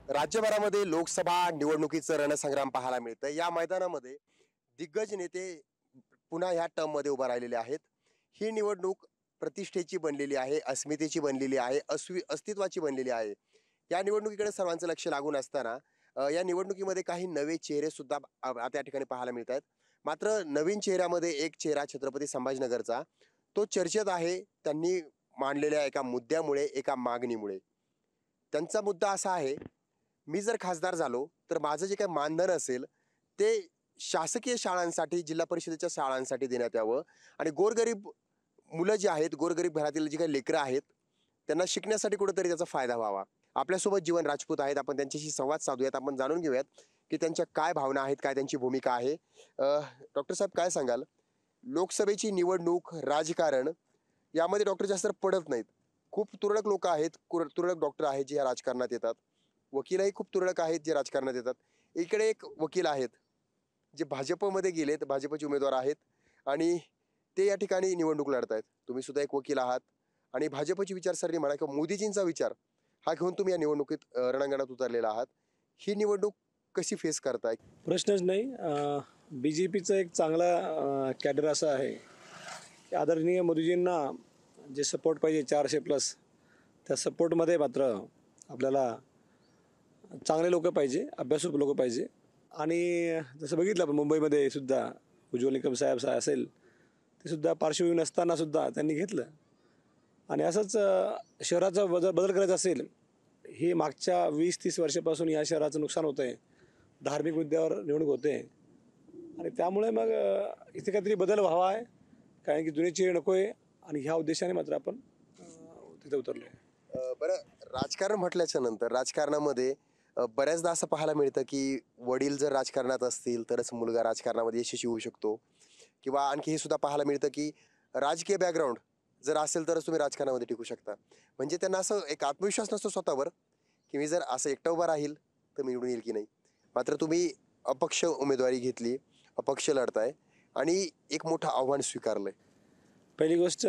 राज्यभरामध्ये लोकसभा निवडणुकीचं रणसंग्राम पाहायला मिळतं. या मैदानामध्ये दिग्गज नेते पुन्हा ह्या टर्ममध्ये उभा राहिलेले आहेत. ही निवडणूक प्रतिष्ठेची बनलेली आहे, अस्मितेची बनलेली आहे, अस्तित्वाची बनलेली आहे. या निवडणुकीकडे सर्वांचं लक्ष लागून असताना या निवडणुकीमध्ये काही नवे चेहरे सुद्धा आता या ठिकाणी पाहायला मिळत आहेत. मात्र नवीन चेहऱ्यामध्ये एक चेहरा छत्रपती संभाजीनगरचा तो चर्चेत आहे. त्यांनी मांडलेल्या एका मुद्द्यामुळे, एका मागणीमुळे. त्यांचा मुद्दा असा आहे, मी जर खासदार झालो तर माझं जे काही मानधन असेल ते शासकीय शाळांसाठी, जिल्हा परिषदेच्या शाळांसाठी देण्यात यावं आणि गोरगरीब मुलं जी आहेत, गोरगरीब घरातील जी काही लेकरं आहेत त्यांना शिकण्यासाठी कुठेतरी त्याचा फायदा व्हावा. आपल्यासोबत जीवन राजपूत आहेत. आपण त्यांच्याशी संवाद साधूयात. आपण जाणून घेऊयात की त्यांच्या काय भावना आहेत, काय त्यांची भूमिका आहे. डॉक्टर साहेब, काय सांगाल? लोकसभेची निवडणूक, राजकारण यामध्ये डॉक्टर जास्त पडत नाहीत. खूप तुरळक लोक आहेत, तुरळक डॉक्टर आहेत जे या राजकारणात येतात. वकीलही खूप तुरळक आहेत जे राजकारणात येतात. इकडे एक वकील आहेत जे भाजपमध्ये गेलेत, भाजपचे उमेदवार आहेत आणि ते या ठिकाणी निवडणूक लढत आहेत. तुम्ही सुद्धा एक वकील आहात आणि भाजपची विचारसरणी म्हणा किंवा मोदीजींचा विचार हा घेऊन तुम्ही या निवडणुकीत रणांगणात उतरलेला आहात. ही निवडणूक कशी फेस करताय? प्रश्नच नाही. BJPचं एक चांगला कॅडर असा आहे की आदरणीय मोदीजींना जे सपोर्ट पाहिजे 400+, त्या सपोर्टमध्ये मात्र आपल्याला चांगले लोक पाहिजे, अभ्यासू लोक पाहिजे. आणि जसं बघितलं आपण मुंबईमध्ये सुद्धा उज्ज्वल निकम साहेब असेल, ते सुद्धा पार्श्वभूमी नसताना सुद्धा त्यांनी घेतलं. आणि असंच शहराचा बदल करायचा असेल, हे मागच्या 20-30 वर्षापासून या शहराचं नुकसान होतं आहे. धार्मिक मुद्द्यावर निवडणूक होते आणि त्यामुळे मग इथे काहीतरी बदल व्हावा आहे, कारण की जुने चेहरे नको आहे. आणि ह्या उद्देशाने मात्र आपण तिथे उतरलो आहे. बरं, राजकारण म्हटल्याच्या नंतर राजकारणामध्ये बऱ्याचदा असं पाहायला मिळतं की वडील जर राजकारणात असतील तरच मुलगा राजकारणामध्ये यशस्वी होऊ शकतो, किंवा आणखी हे सुद्धा पाहायला मिळतं की राजकीय बॅकग्राऊंड जर असेल तरच तुम्ही राजकारणामध्ये टिकू शकता. म्हणजे त्यांना असं एक आत्मविश्वास नसतो स्वतःवर की मी जर असं एकटं उभा राहील तर मी निवडून येईल की नाही. मात्र तुम्ही अपक्ष उमेदवारी घेतली, अपक्ष लढताय आणि एक मोठं आव्हान स्वीकारलंय. पहिली गोष्ट,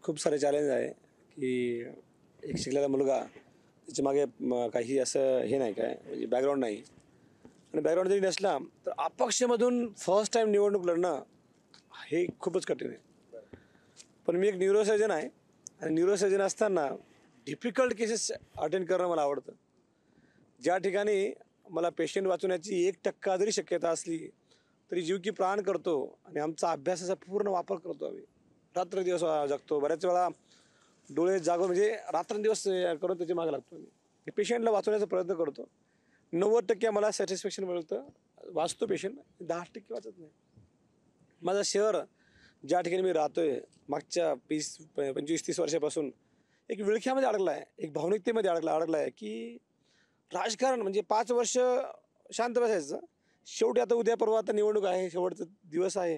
खूप सारे चॅलेंज आहे की एक शिकलेला मुलगा, त्याच्या मागे काही असं हे नाही, काय म्हणजे बॅकग्राऊंड नाही. आणि बॅकग्राऊंड जरी नसला तर अपक्षमधून फर्स्ट टाईम निवडणूक लढणं हे खूपच कठीण आहे. पण मी एक न्यूरोसर्जन आहे आणि न्यूरोसर्जन असताना डिफिकल्ट केसेस अटेंड करणं मला आवडतं. ज्या ठिकाणी मला पेशंट वाचवण्याची 1% जरी शक्यता असली तरी जीव की प्राण करतो आणि आमचा अभ्यासाचा पूर्ण वापर करतो. आम्ही रात्रदिवस जगतो. बऱ्याच वेळा डोळे जागो म्हणजे रात्रंदिवस करून त्याच्या मागे लागतो. मी पेशंटला वाचवण्याचा प्रयत्न करतो. 90% मला सॅटिस्फॅक्शन मिळतं, वाचतो पेशंट, 10% वाचत नाही. माझं शहर ज्या ठिकाणी मी राहतो आहे, मागच्या 25-30 वर्षापासून एक विळख्यामध्ये अडकला आहे, एक भावनिकतेमध्ये अडकला आहे की राजकारण म्हणजे 5 वर्ष शांत बसायचं, शेवटी आता उद्या परवा आता निवडणूक आहे, शेवटचा दिवस आहे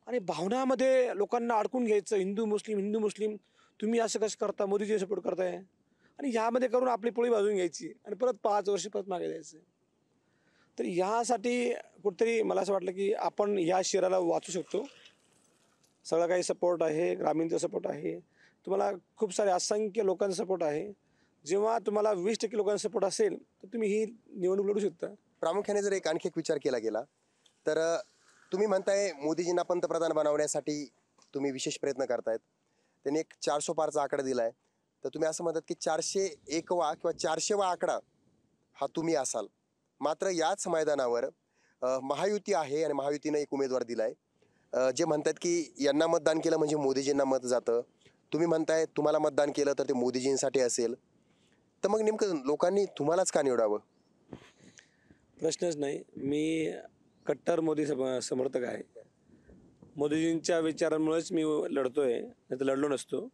आणि भावनामध्ये लोकांना अडकून घ्यायचं. हिंदू मुस्लिम तुम्ही असं कसं करता, मोदीजी सपोर्ट करताय, आणि ह्यामध्ये करून आपली पोळी भाजून घ्यायची आणि परत 5 वर्ष परत मागे द्यायचं. तर ह्यासाठी कुठेतरी मला असं वाटलं की आपण ह्या शहराला वाचू शकतो. सगळं काही सपोर्ट आहे, ग्रामीणचा सपोर्ट आहे, तुम्हाला खूप सारे असंख्य लोकांचा सपोर्ट आहे. जेव्हा तुम्हाला 20% लोकांचा सपोर्ट असेल तर तुम्ही ही निवडणूक लढू शकता. प्रामुख्याने जर आणखी एक विचार केला गेला तर तुम्ही म्हणताय मोदीजींना पंतप्रधान बनवण्यासाठी तुम्ही विशेष प्रयत्न करतायत. त्यांनी एक 400 पारचा आकडा दिलाय, तर तुम्ही असं म्हणतात की 401वा किंवा 400वा आकडा हा तुम्ही असाल. मात्र याच मैदानावर महायुती आहे आणि महायुतीनं एक उमेदवार दिलाय, जे म्हणतात की यांना मतदान केलं म्हणजे मोदीजींना मत जातं. तुम्ही म्हणताय तुम्हाला मतदान केलं तर ते मोदीजींसाठी असेल. तर मग नेमकं लोकांनी तुम्हालाच का निवडावं? प्रश्नच नाही. मी कट्टर मोदी समर्थक आहे. मोदीजींच्या विचारांमुळेच मी लढतोय, नाही तर लढलो नसतो.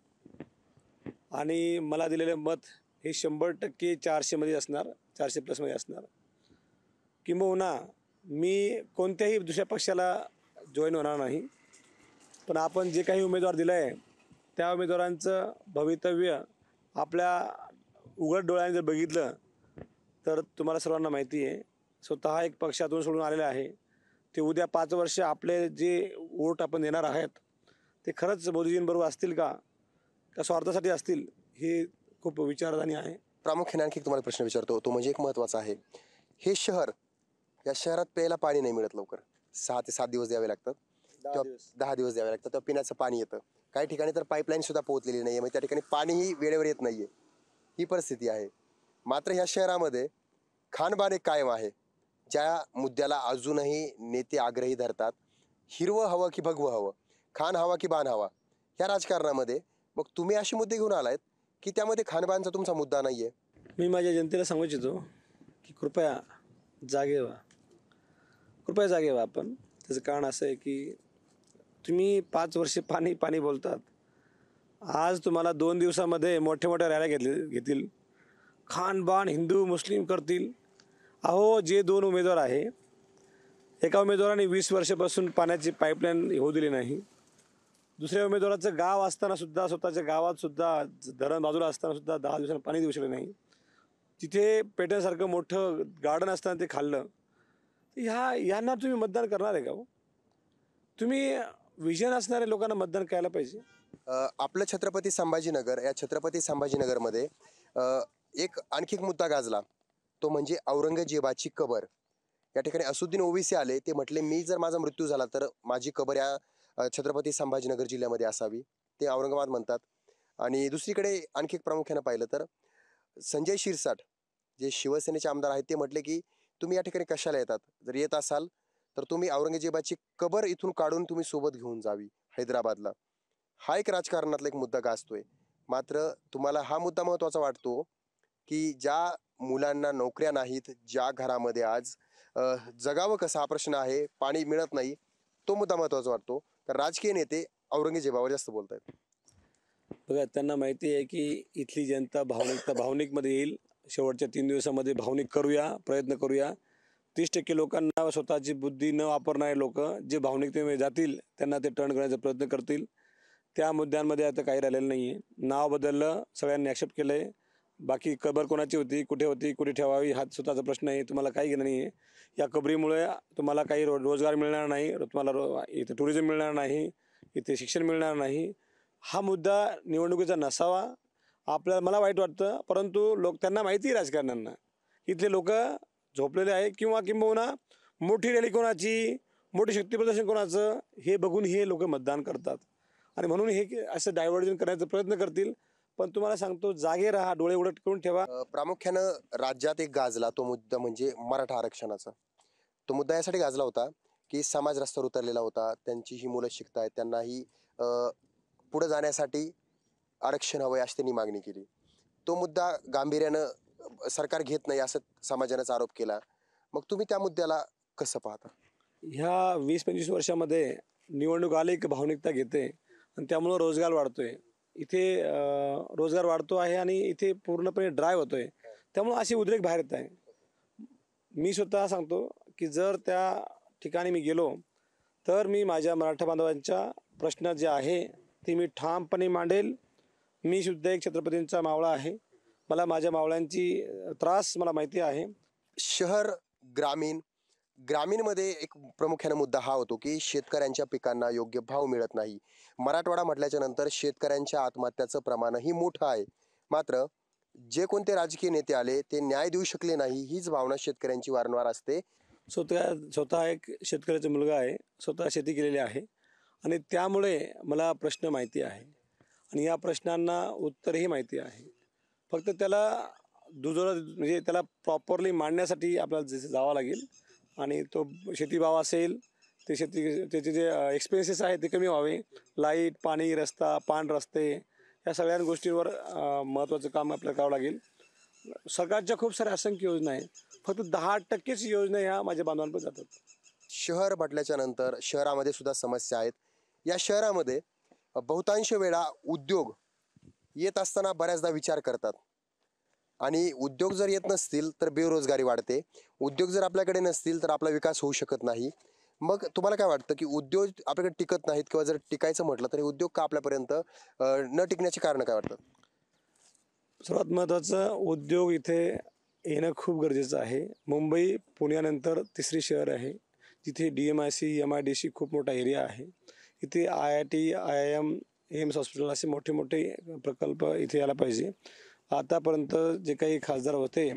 आणि मला दिलेलं मत हे 100% 400मध्ये असणार, 400+ असणार. किंबहुना मी कोणत्याही दुसऱ्या पक्षाला जॉईन होणार नाही. पण आपण जे काही उमेदवार दिलं आहे त्या उमेदवारांचं भवितव्य आपल्या उघड डोळ्याने जर बघितलं तर तुम्हाला सर्वांना माहिती आहे. स्वतः एक पक्षातून सोडून आलेले आहे ते उद्या 5 वर्ष आपले जे वोट आपण देणार आहेत ते खरंच मोदीजींबरोबर असतील का स्वार्थासाठी असतील, हे खूप विचारधानी आहे. प्रामुख्याने आणखी एक तुम्हाला प्रश्न विचारतो, तो म्हणजे एक महत्त्वाचा आहे. हे शहर, या शहरात प्यायला पाणी नाही मिळत लवकर. 6 ते 7 दिवस द्यावे लागतात. 10 किंवा दिवस 10 दिवस द्यावे लागतात. तेव्हा पिण्याचं पाणी येतं. काही ठिकाणी तर पाईपलाईन सुद्धा पोहोचलेली नाही आहे. मग त्या ठिकाणी पाणीही वेळेवर येत नाही आहे. ही परिस्थिती आहे. मात्र ह्या शहरामध्ये खाणबान एक कायम आहे. ज्या मुद्द्याला अजूनही नेते आग्रही धरतात. हिरवं हवं की भगवं हवं, खान हवा की बाण हवा, ह्या राजकारणामध्ये मग तुम्ही असे मुद्दे घेऊन आलायत की त्यामध्ये खानबानचा तुमचा मुद्दा नाही आहे. मी माझ्या जनतेला सांगू इच्छितो की कृपया जागे व्हा, कृपया जागे व्हा. आपण त्याचं कारण असं आहे की तुम्ही 5 वर्षे पाणी पाणी बोलतात. आज तुम्हाला 2 दिवसामध्ये मोठ्या मोठ्या रॅल्या घेतील, खानबान हिंदू मुस्लिम करतील. अहो, जे 2 उमेदवार आहे, एका उमेदवाराने 20 वर्षापासून पाण्याची पाईपलाईन होऊ दिली नाही. दुसऱ्या उमेदवाराचं गाव असताना सुद्धा, स्वतःच्या गावात सुद्धा धरण बाजूला असताना सुद्धा 10 दिवसांनी पाणी देऊ शकले नाही. तिथे पेट्यासारखं मोठं गार्डन असताना ते खाल्लं. यांना तुम्ही मतदान करणार आहे का हो? तुम्ही विजन असणाऱ्या लोकांना मतदान करायला पाहिजे. आपलं छत्रपती संभाजीनगर, या छत्रपती संभाजीनगरमध्ये एक आणखी एक मुद्दा गाजला, तो म्हणजे औरंगजेबाची कबर. या ठिकाणी असुद्दीन ओवेसी आले. ते म्हटले, मी जर माझा मृत्यू झाला तर माझी कबर या छत्रपती संभाजीनगर जिल्ह्यामध्ये असावी. ते औरंगाबाद म्हणतात. आणि दुसरीकडे आणखी एक प्रामुख्यानं पाहिलं तर संजय शिरसाट, जे शिवसेनेचे आमदार आहेत, ते म्हटले की तुम्ही या ठिकाणी कशाला येतात, जर येत असाल तर तुम्ही औरंगजेबाची कबर इथून काढून तुम्ही सोबत घेऊन जावी हैदराबादला. हा एक राजकारणातला एक मुद्दा गाजतोय. मात्र तुम्हाला हा मुद्दा महत्त्वाचा वाटतो की ज्या मुलांना नोकऱ्या नाहीत, ज्या घरामध्ये आज जगावं कसं हा प्रश्न आहे, पाणी मिळत नाही, तो मुद्दा महत्त्वाचा वाटतो. तर राजकीय नेते औरंगजेबावर जास्त बोलत आहेत. बघा, त्यांना माहिती आहे की इथली जनता भावनिकमध्ये येईल. शेवटच्या 3 दिवसामध्ये भावनिक करूया, प्रयत्न करूया. 30% लोकांना स्वतःची बुद्धी न वापरणारे लोक जे भावनिकतेमध्ये जातील, त्यांना ते टर्न करण्याचा प्रयत्न करतील. त्या मुद्द्यांमध्ये आता काही राहिलेलं नाही आहे. नाव बदललं, सगळ्यांनी ॲक्सेप्ट केलं आहे. बाकी कबर कोणाची होती, कुठे ठेवावी, हा स्वतःचा प्रश्न आहे. तुम्हाला काही घेणं नाही आहे. या कबरीमुळे तुम्हाला काही रोजगार मिळणार नाही, तुम्हाला इथे टुरिझम मिळणार नाही, इथे शिक्षण मिळणार नाही. हा मुद्दा निवडणुकीचा नसावा. मला वाईट वाटतं, परंतु त्यांना माहिती आहे, राजकारण्यांना इथले लोक झोपलेले आहे किंवा किंबहुना मोठी रॅली कोणाची, मोठी शक्ती प्रदर्शन कोणाचं, हे बघून हे लोक मतदान करतात. आणि म्हणून हे असं डायव्हर्जन करण्याचा प्रयत्न करतील. पण तुम्हाला सांगतो, जागे राहा, डोळे उघड करून ठेवा. प्रामुख्यानं राज्यात एक गाजला तो मुद्दा म्हणजे मराठा आरक्षणाचा. तो मुद्दा यासाठी गाजला होता की समाज रस्त्यावर उतरलेला होता. त्यांची ही मुलं शिकतायत, त्यांनाही पुढे जाण्यासाठी आरक्षण हवंय अशी त्यांनी मागणी केली. तो मुद्दा गांभीर्यानं सरकार घेत नाही असं समाजानेच आरोप केला. मग तुम्ही त्या मुद्द्याला कसं पाहता? ह्या 20-25 वर्षामध्ये निवडणूक आली की भावनिकता घेते आणि त्यामुळं रोजगार वाढतोय. इथे रोजगार वाढतो आहे आणि इथे पूर्णपणे ड्राईव्ह होतोय. त्यामुळं असे उद्रेक बाहेर येत आहे. मी स्वतः सांगतो की जर त्या ठिकाणी मी गेलो तर मी माझ्या मराठा बांधवांच्या प्रश्न जे आहे ते मी ठामपणे मांडेल. मी सुद्धा एक छत्रपतींचा मावळा आहे. मला माझ्या मावळ्यांची त्रास मला माहिती आहे. शहर, ग्रामीण, ग्रामीणमध्ये एक प्रामुख्याने मुद्दा हा होतो की शेतकऱ्यांच्या पिकांना योग्य भाव मिळत नाही. मराठवाडा म्हटल्याच्या नंतर शेतकऱ्यांच्या आत्महत्याचं प्रमाणही मोठं आहे. मात्र जे कोणते राजकीय नेते आले ते न्याय देऊ शकले नाही, हीच भावना शेतकऱ्यांची वारंवार असते. स्वतः एक शेतकऱ्याचा मुलगा आहे, स्वतः शेती केलेली आहे आणि त्यामुळे मला प्रश्न माहिती आहे आणि या प्रश्नांना उत्तरही माहिती आहे. फक्त त्याला म्हणजे त्याला प्रॉपरली मांडण्यासाठी आपल्याला जावं लागेल आणि तो शेतीभाव असेल, त्याचे जे एक्सपेन्सेस आहेत ते कमी व्हावे. लाईट, पाणी, रस्ता, रस्ते, या सगळ्या गोष्टींवर महत्त्वाचं काम आपल्याला करावं लागेल. सरकारच्या खूप साऱ्या असंख्य योजना आहेत, फक्त 10%च योजना ह्या माझ्या बांधवांपर्यंत जातात. शहर म्हटल्याच्या नंतर शहरामध्ये सुद्धा समस्या आहेत. या शहरामध्ये बहुतांश वेळा उद्योग येत असताना बऱ्याचदा विचार करतात आणि उद्योग जर येत नसतील तर बेरोजगारी वाढते. उद्योग जर आपल्याकडे नसतील तर आपला विकास होऊ शकत नाही. मग तुम्हाला काय वाटतं की उद्योग आपल्याकडे टिकत नाहीत किंवा जर टिकायचं म्हटलं तर हे उद्योग का आपल्यापर्यंत न टिकण्याची कारण काय वाटतं? सर्वात महत्त्वाचं, उद्योग इथे येणं खूप गरजेचं आहे. मुंबई पुण्यानंतर तिसरी शहर आहे जिथे DMIC, MIDC खूप मोठा एरिया आहे. इथे IIT, IIM, एम्स हॉस्पिटल असे मोठे मोठे प्रकल्प इथे यायला पाहिजे. आतापर्यंत जे काही खासदार होते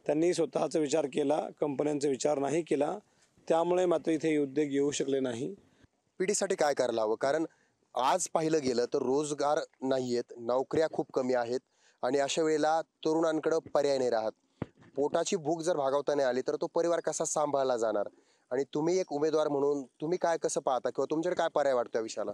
त्यांनी स्वतःचा विचार केला, कंपन्यांचा विचार नाही केला. त्यामुळे मात्र इथे उद्योग येऊ शकले नाही. पिढीसाठी काय करायला हवं? कारण आज पाहिलं गेलं तर रोजगार नाही आहेत, नोकऱ्या खूप कमी आहेत आणि अशा वेळेला तरुणांकडं पर्याय नाही राहत. पोटाची भूक जर भागवता नाही आली तर तो परिवार कसा सांभाळला जाणार? आणि तुम्ही एक उमेदवार म्हणून तुम्ही काय कसं पाहता किंवा तुमच्याकडे काय पर्याय वाटतो या विषयाला?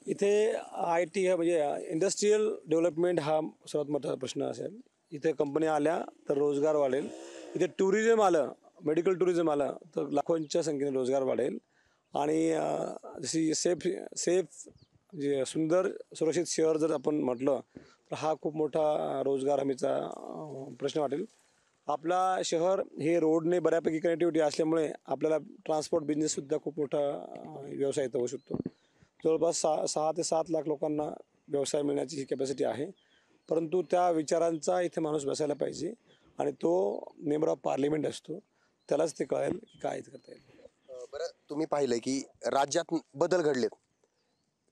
इथे IT हा म्हणजे इंडस्ट्रीयल डेव्हलपमेंट हा सर्वात मोठा प्रश्न असेल. इथे कंपन्या आल्या तर रोजगार वाढेल. इथे टुरिझम आलं, मेडिकल टुरिझम आलं तर लाखोंच्या संख्येने रोजगार वाढेल. आणि जशी सेफ सेफ जे सुंदर सुरक्षित शहर जर आपण म्हटलं तर हा खूप मोठा रोजगार हमीचा प्रश्न वाटेल. आपला शहर हे रोडने बऱ्यापैकी कनेक्टिव्हिटी असल्यामुळे आपल्याला ट्रान्सपोर्ट बिझनेससुद्धा खूप मोठा व्यवसाय इथं होऊ शकतो. जवळपास 6 ते 7 लाख लोकांना व्यवसाय मिळण्याची ही कॅपॅसिटी आहे. परंतु त्या विचारांचा इथे माणूस बसायला पाहिजे आणि तो मेंबर ऑफ पार्लिमेंट असतो, त्यालाच ते कळेल की काय इथं करता येईल. बरं, तुम्ही पाहिलं की राज्यात बदल घडलेत.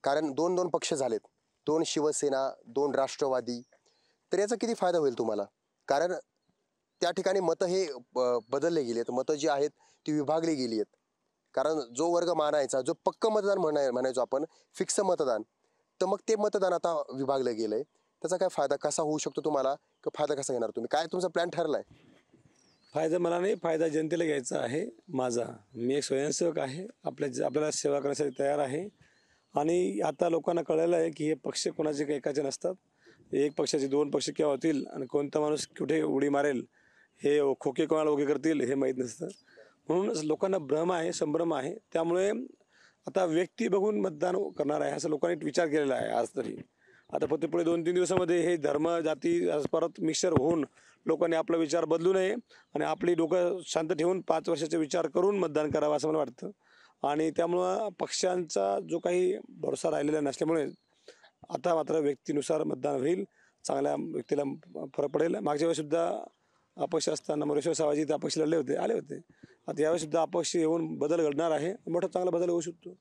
कारण 2-2 पक्ष झालेत. 2 शिवसेना, 2 राष्ट्रवादी. तर याचा किती फायदा होईल तुम्हाला? कारण त्या ठिकाणी मतं हे बदलले गेली आहेत. मतं जी आहेत ती विभागली गेली आहेत. कारण जो वर्ग मानायचा, जो पक्कं मतदान म्हणायचो आपण, फिक्स मतदान, तर मग ते मतदान आता विभागलं गेलंय. त्याचा काय फायदा कसा होऊ शकतो तुम्हाला? किंवा फायदा कसा घेणार तुम्ही? काय तुमचा प्लॅन ठरलाय? फायदा मला नाही, फायदा जनतेला घ्यायचा आहे माझा. मी एक स्वयंसेवक आहे, आपल्याला सेवा करण्यासाठी तयार आहे. आणि आता लोकांना कळलेलं आहे की हे पक्ष कोणाचे काही एकाचे नसतात. एक पक्षाचे 2 पक्ष केव्हा होतील आणि कोणता माणूस कुठे उडी मारेल, हे खोके कोणाला उभे करतील हे माहीत नसतं. म्हणूनच लोकांना भ्रम आहे, संभ्रम आहे. त्यामुळे आता व्यक्ती बघून मतदान करणार आहे असं लोकांनी विचार केलेला आहे आज तरी. आता फक्त पुढे 2-3 दिवसामध्ये हे धर्म, जाती परत मिक्सर होऊन लोकांनी आपला विचार बदलू नये आणि आपली डोकं शांत ठेवून 5 वर्षाचा विचार करून मतदान करावं असं मला वाटतं. आणि त्यामुळं पक्षांचा जो काही भरोसा राहिलेला नसल्यामुळे आता मात्र व्यक्तीनुसार मतदान होईल. चांगल्या व्यक्तीला फरक पडेल. मागच्या वेळेससुद्धा अपक्ष असताना मोरेश्वर सावजी इथे अपक्ष लढले होते, आले होते. आता यावेळेससुद्धा अपक्ष येऊन बदल घडणार आहे. मोठा चांगला बदल होऊ शकतो.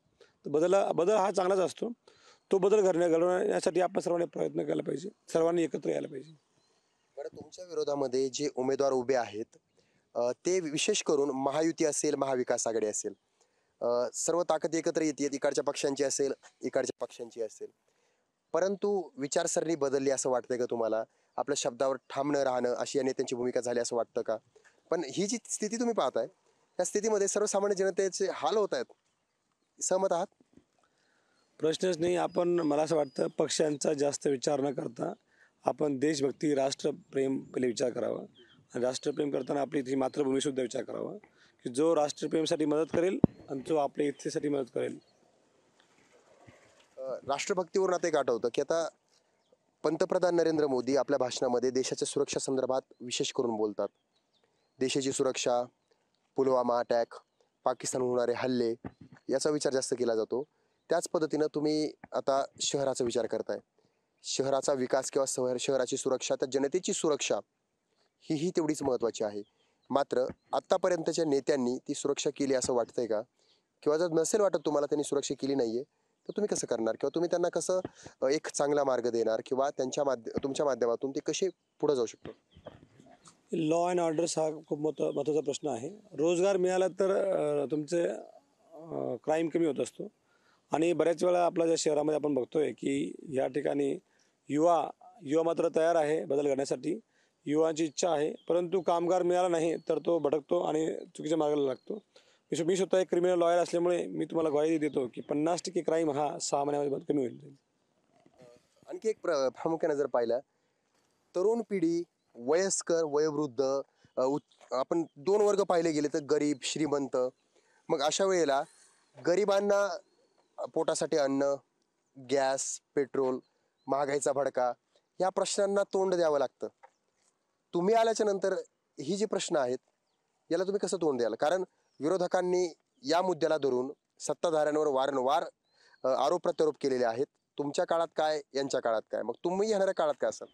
तर बदल हा चांगलाच असतो. तो बदल घडवण्यासाठी आपण सर्वांनी प्रयत्न केला पाहिजे. सर्वांनी एकत्र यायला पाहिजे. बरं, तुमच्या विरोधामध्ये जे उमेदवार उभे आहेत ते विशेष करून महायुती असेल, महाविकास आघाडी असेल, सर्व ताकद एकत्र येते. इकडच्या पक्षांची असेल, इकडच्या पक्षांची असेल. परंतु विचारसरणी बदलली असं वाटतंय का तुम्हाला? आपल्या शब्दावर ठाम न राहणं अशी या नेत्यांची भूमिका झाली असं वाटतं का? पण ही जी स्थिती तुम्ही पाहताय, त्या स्थितीमध्ये सर्वसामान्य जनतेचे हाल होत आहेत. सहमत आहात? प्रश्नच नाही. मला असं वाटतं पक्षांचा जास्त विचार न करता आपण देशभक्ती, राष्ट्रप्रेम पहिले विचार करावा. आणि राष्ट्रप्रेम करताना आपली इथे मातृभूमीसुद्धा विचार करावा की जो राष्ट्रप्रेमसाठी मदत करेल आणि जो आपल्या इच्छेसाठी मदत करेल. राष्ट्रभक्तीवरून आता एक आठवतं की आता पंतप्रधान नरेंद्र मोदी आपल्या भाषणामध्ये देशाच्या सुरक्षा संदर्भात विशेष करून बोलतात. देशाची सुरक्षा, पुलवामा अटॅक, पाकिस्तानहून होणारे हल्ले याचा विचार जास्त केला जातो. त्याच पद्धतीनं तुम्ही आता शहराचा विचार करताय. शहराचा विकास किंवा शहराची सुरक्षा, तर जनतेची सुरक्षा ही तेवढीच महत्त्वाची आहे. मात्र आत्तापर्यंतच्या नेत्यांनी ती सुरक्षा केली असं वाटतंय का? किंवा जर नसेल वाटत तुम्हाला त्यांनी सुरक्षा केली नाहीये, तर तुम्ही कसं करणार? किंवा तुम्ही त्यांना कसं एक चांगला मार्ग देणार किंवा तुमच्या माध्यमातून ते कसे पुढे जाऊ शकतो? लॉ अँड ऑर्डर्स हा खूप महत्त्वाचा प्रश्न आहे. रोजगार मिळाला तर तुमचे क्राईम कमी होत असतो. आणि बऱ्याच वेळा आपल्या ज्या शहरामध्ये आपण बघतोय की या ठिकाणी युवा मात्र तयार आहे बदल करण्यासाठी. युवाची इच्छा आहे, परंतु कामगार मिळाला नाही तर तो भटकतो आणि चुकीच्या मार्गाला लागतो. मी स्वतः एक क्रिमिनल लॉयर असल्यामुळे मी तुम्हाला ग्वाही देतो की 50% क्राईम हा 6 महिन्यामध्ये कमी होईल. आणखी एक प्रामुख्याने जर पाहिलं, तरुण पिढी, वयस्कर, वयोवृद्ध, आपण 2 वर्ग पाहिले गेले तर गरीब, श्रीमंत. मग अशा वेळेला गरिबांना पोटासाठी अन्न, गॅस, पेट्रोल, महागाईचा भडका या प्रश्नांना तोंड द्यावं लागतं. तुम्ही आल्याच्या नंतर ही जी प्रश्न आहेत याला तुम्ही कसं तोंड द्याल? कारण विरोधकांनी या मुद्द्याला धरून सत्ताधाऱ्यांवर वारंवार आरोप प्रत्यारोप केलेले आहेत. तुमच्या काळात काय, यांच्या काळात काय, मग तुम्ही येणाऱ्या काळात काय असाल?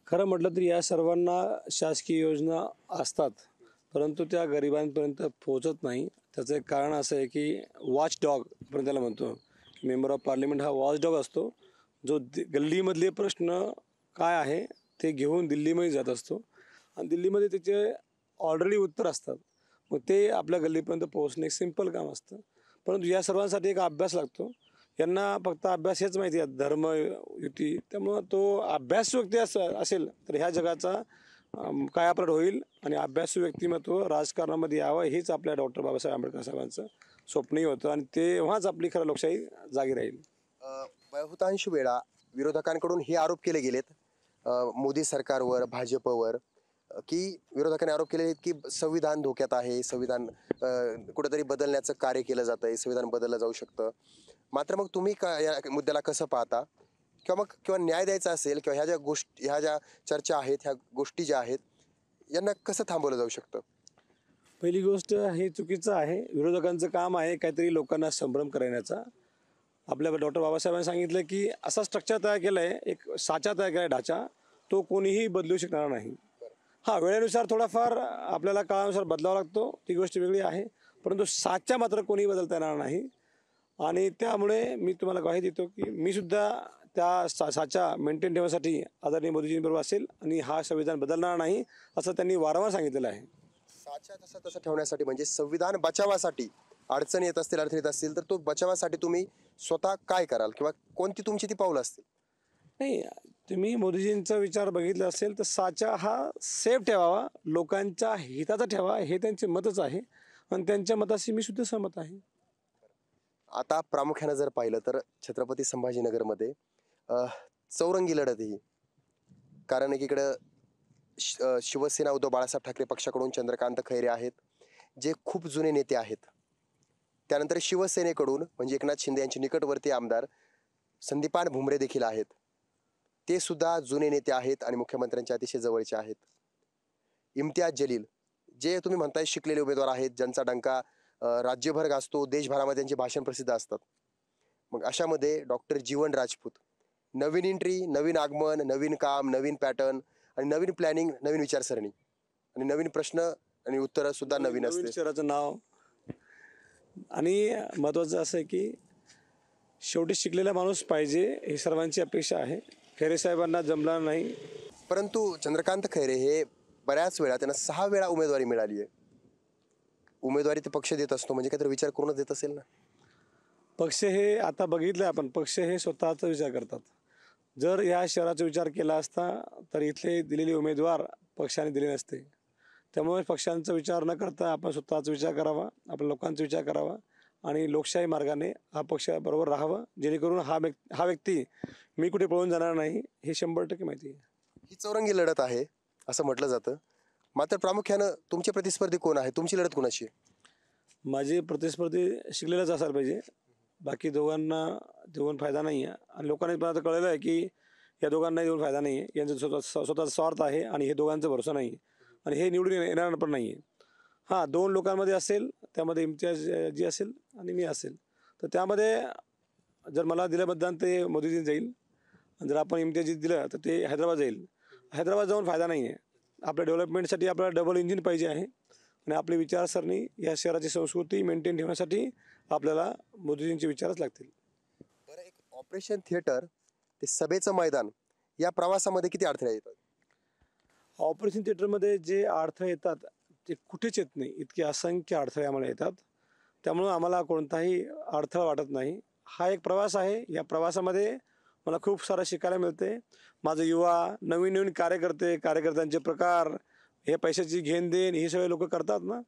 खरं म्हटलं तर या सर्वांना शासकीय योजना असतात, परंतु त्या गरिबांपर्यंत पोहोचत नाही. त्याचं एक कारण असं आहे की वॉच डॉग आपण त्याला म्हणतो. मेंबर ऑफ पार्लिमेंट हा वॉच डॉग असतो, जो गल्लीमधले प्रश्न काय आहे ते घेऊन दिल्लीमध्ये जात असतो आणि दिल्लीमध्ये त्याचे ऑलरेडी उत्तर असतात. मग ते आपल्या गल्लीपर्यंत पोहोचणे एक सिंपल काम असतं. परंतु या सर्वांसाठी एक अभ्यास लागतो. यांना फक्त अभ्यास हेच माहिती आहे, धर्म युती. त्यामुळं तो अभ्यासू व्यक्ती असेल तर ह्या जगाचा कायापालट होईल आणि अभ्यासू व्यक्तिमत्व राजकारणामध्ये यावं हेच आपल्या डॉक्टर बाबासाहेब आंबेडकर साहेबांचं स्वप्नही होतं आणि तेव्हाच आपली खरं लोकशाही जागी राहील. बहुतांश वेळा विरोधकांकडून हे आरोप केले गेलेत मोदी सरकारवर, भाजपवर, की विरोधकांनी आरोप केले आहेत की संविधान धोक्यात आहे, संविधान कुठेतरी बदलण्याचं कार्य केलं जात आहे, संविधान बदललं जाऊ शकतं. मात्र मग तुम्ही या मुद्द्याला कसं पाहता, किंवा न्याय द्यायचा असेल किंवा ह्या ज्या चर्चा आहेत, ह्या गोष्टी ज्या आहेत, यांना कसं थांबवलं जाऊ शकतं? पहिली गोष्ट हे चुकीचं आहे. विरोधकांचं काम आहे काहीतरी लोकांना संभ्रम करण्याचा. आपल्या डॉक्टर बाबासाहेबांनी सांगितलं की असा स्ट्रक्चर तयार केलं आहे, एक साचा तयार केला आहे, ढाचा, तो कोणीही बदलू शकणार नाही. हां, वेळेनुसार थोडाफार आपल्याला काळानुसार बदलावा लागतो, ती गोष्ट वेगळी आहे. परंतु साचा मात्र कोणीही बदलता येणार नाही. आणि त्यामुळे मी तुम्हाला ग्वाही देतो की मी सुद्धा त्या साचा मेंटेन ठेवण्यासाठी आदरणीय मोदीजींबरोबर असेल आणि हा संविधान बदलणार नाही असं त्यांनी वारंवार सांगितलेलं आहे. साचा तसं ठेवण्यासाठी म्हणजे संविधान बचावासाठी अडचणी येत असतील, अडथळे येत असतील, तर तो बचावासाठी तुम्ही स्वतः काय कराल किंवा कोणती तुमची ती पावलं असतील? नाही, तुम्ही मोदीजींचा विचार बघितला असेल तर साचा हा सेफ ठेवावा, लोकांच्या हिताचा ठेवा, हे त्यांचे मतच आहे आणि त्यांच्या मताशी मी सुद्धा सहमत आहे. आता प्रामुख्यानं जर पाहिलं तर छत्रपती संभाजीनगरमध्ये चौरंगी लढत ही, कारण एकीकडं शिवसेना उद्धव बाळासाहेब ठाकरे पक्षाकडून चंद्रकांत खैरे आहेत, जे खूप जुने नेते आहेत. त्यानंतर शिवसेनेकडून म्हणजे एकनाथ शिंदे यांचे निकटवर्ती आमदार संदीपान भुमरे देखील आहेत. ते सुद्धा जुने नेते आहेत आणि मुख्यमंत्र्यांच्या अतिशय जवळचे आहेत. इम्तियाज जलील, जे तुम्ही म्हणताय शिकलेले उमेदवार आहेत, ज्यांचा डंका राज्यभर गाजतो, देशभरामध्ये त्यांचे भाषण प्रसिद्ध असतात. मग अशामध्ये डॉक्टर जीवन राजपूत, नवीन एंट्री, नवीन आगमन, नवीन काम, नवीन पॅटर्न आणि नवीन प्लॅनिंग, नवीन विचारसरणी आणि नवीन प्रश्न आणि उत्तरं सुद्धा नवीन असते. शहराचं नाव आणि महत्त्वाचं असं आहे की शेवटी शिकलेला माणूस पाहिजे, ही सर्वांची अपेक्षा आहे. खैरे साहेबांना जमणार नाही. परंतु चंद्रकांत खैरे हे बऱ्याच वेळा, त्यांना 6 वेळा उमेदवारी मिळाली आहे. उमेदवारी ते पक्ष देत असतो म्हणजे काहीतरी विचार करूनच देत असेल ना. पक्ष हे आता बघितलं आपण, पक्ष हे स्वतःचा विचार करतात. जर या शहराचा विचार केला असता तर इथले दिलेले उमेदवार पक्षाने दिले नसते. त्यामुळे पक्षांचा विचार न करता आपण स्वतःचा विचार करावा, आपल्या लोकांचा विचार करावा आणि लोकशाही मार्गाने हा पक्ष बरोबर राहावं, जेणेकरून हा व्यक्ती मी कुठे पळून जाणार नाही हे 100% माहिती आहे. ही चौरंगी लढत आहे असं म्हटलं जातं. मात्र प्रामुख्यानं तुमचे प्रतिस्पर्धी कोण आहे? तुमची लढत कोणाशी आहे? माझे प्रतिस्पर्धी शिकलेलाच असायला पाहिजे. बाकी दोघांना देऊन फायदा नाही आहे आणि लोकांनी पण आता कळलेलं आहे की या दोघांना देऊन फायदा नाही आहे. यांचं स्वतःचा स्वार्थ आहे आणि हे दोघांचा भरोसा नाही आहे आणि हे निवडून येणार पण नाही आहे. हां, 2 लोकांमध्ये असेल, त्यामध्ये इम्तियाज जी असेल आणि मी असेल, तर त्यामध्ये जर मला दिलं मतदान ते मोदीजी जाईल आणि जर आपण इम्तियाजी दिलं तर ते हैदराबाद जाईल. हैदराबाद जाऊन फायदा नाही आहे. आपल्या डेव्हलपमेंटसाठी आपल्याला डबल इंजिन पाहिजे आहे आणि आपली विचारसरणी या शहराची संस्कृती मेंटेन ठेवण्यासाठी आपल्याला मोदीजींचे विचारच लागतील. बरं, एक ऑपरेशन थिएटर ते सभेचं मैदान या प्रवासामध्ये किती अडथळे येतात? ऑपरेशन थिएटरमध्ये जे अडथळे येतात ते कुठेच येत नाही. इतके असंख्य अडथळे आम्हाला येतात. त्यामुळं आम्हाला कोणताही अडथळा वाटत नाही. हा एक प्रवास आहे. या प्रवासामध्ये मला खूप सारं शिकायला मिळते. माझं युवा, नवीन नवीन कार्यकर्त्यांचे प्रकार, हे पैशाची घेणदेण हे सगळे लोक करतात ना,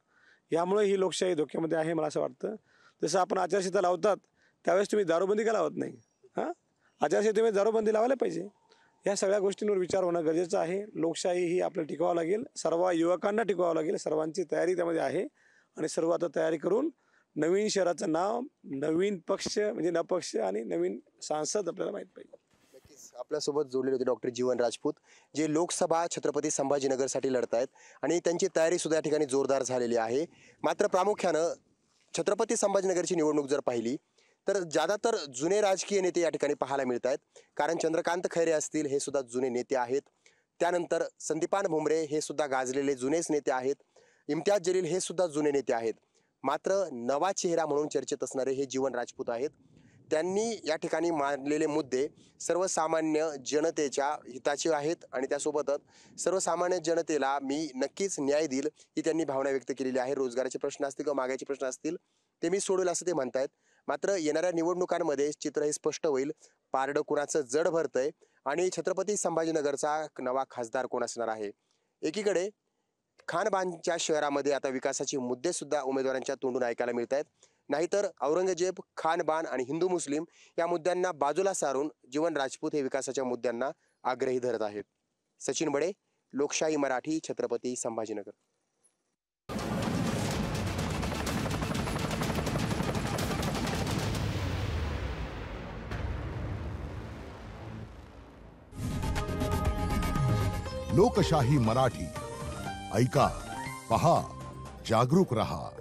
यामुळे ही लोकशाही धोक्यामध्ये आहे मला असं वाटतं. जसं आपण आचारसंहिता लावतात त्यावेळेस तुम्ही दारूबंदी का लावत नाही? हां, आचारसंहितेमध्ये दारूबंदी लावायला पाहिजे. या सगळ्या गोष्टींवर विचार होणं गरजेचं आहे. लोकशाही ही आपल्याला टिकवावं लागेल, सर्व युवकांना टिकवावं लागेल. सर्वांची तयारी त्यामध्ये आहे आणि सर्व आता तयारी करून नवीन शहराचं नाव, नवीन पक्ष म्हणजे नपक्ष आणि नवीन सांसद आपल्याला माहीत पाहिजे. नक्कीच आपल्यासोबत जोडलेले होते डॉक्टर जीवन राजपूत, जे लोकसभा छत्रपती संभाजीनगरसाठी लढत आहेत आणि त्यांची तयारी सुद्धा या ठिकाणी जोरदार झालेली आहे. मात्र प्रामुख्यानं छत्रपती संभाजीनगरची निवडणूक जर पाहिली तर ज्यादातर जुने राजकीय नेते या ठिकाणी पाहायला मिळत आहेत. कारण चंद्रकांत खैरे असतील, हे सुद्धा जुने नेते आहेत. त्यानंतर संदीपान भुमरे हे सुद्धा गाजलेले जुनेच नेते आहेत. इम्तियाज जलील हे सुद्धा जुने नेते आहेत. मात्र नवा चेहरा म्हणून चर्चेत असणारे हे जीवन राजपूत आहेत. त्यांनी या ठिकाणी मांडलेले मुद्दे सर्वसामान्य जनतेच्या हिताचे आहेत आणि त्यासोबतच सर्वसामान्य जनतेला मी नक्कीच न्याय देईल ही त्यांनी भावना व्यक्त केलेली आहे. रोजगाराचे प्रश्न असतील किंवा मागायचे प्रश्न असतील ते मी सोडवेल असं ते म्हणतायत. मात्र येणाऱ्या निवडणुकांमध्ये चित्र हे स्पष्ट होईल. पारडं कुणाचं जड भरतंय आणि छत्रपती संभाजीनगरचा नवा खासदार कोण असणार आहे. एकीकडे खानबानच्या शहरामध्ये आता विकासाचे मुद्दे सुद्धा उमेदवारांच्या तोंडून ऐकायला मिळत आहेत. नाहीतर औरंगजेब, खानबान आणि हिंदू मुस्लिम या मुद्द्यांना बाजूला सारून जीवन राजपूत हे विकासाच्या मुद्द्यांना आग्रही धरत आहेत. सचिन बडे, लोकशाही मराठी, छत्रपती संभाजीनगर. लोकशाही मराठी ऐका, पहा, जागरूक रहा.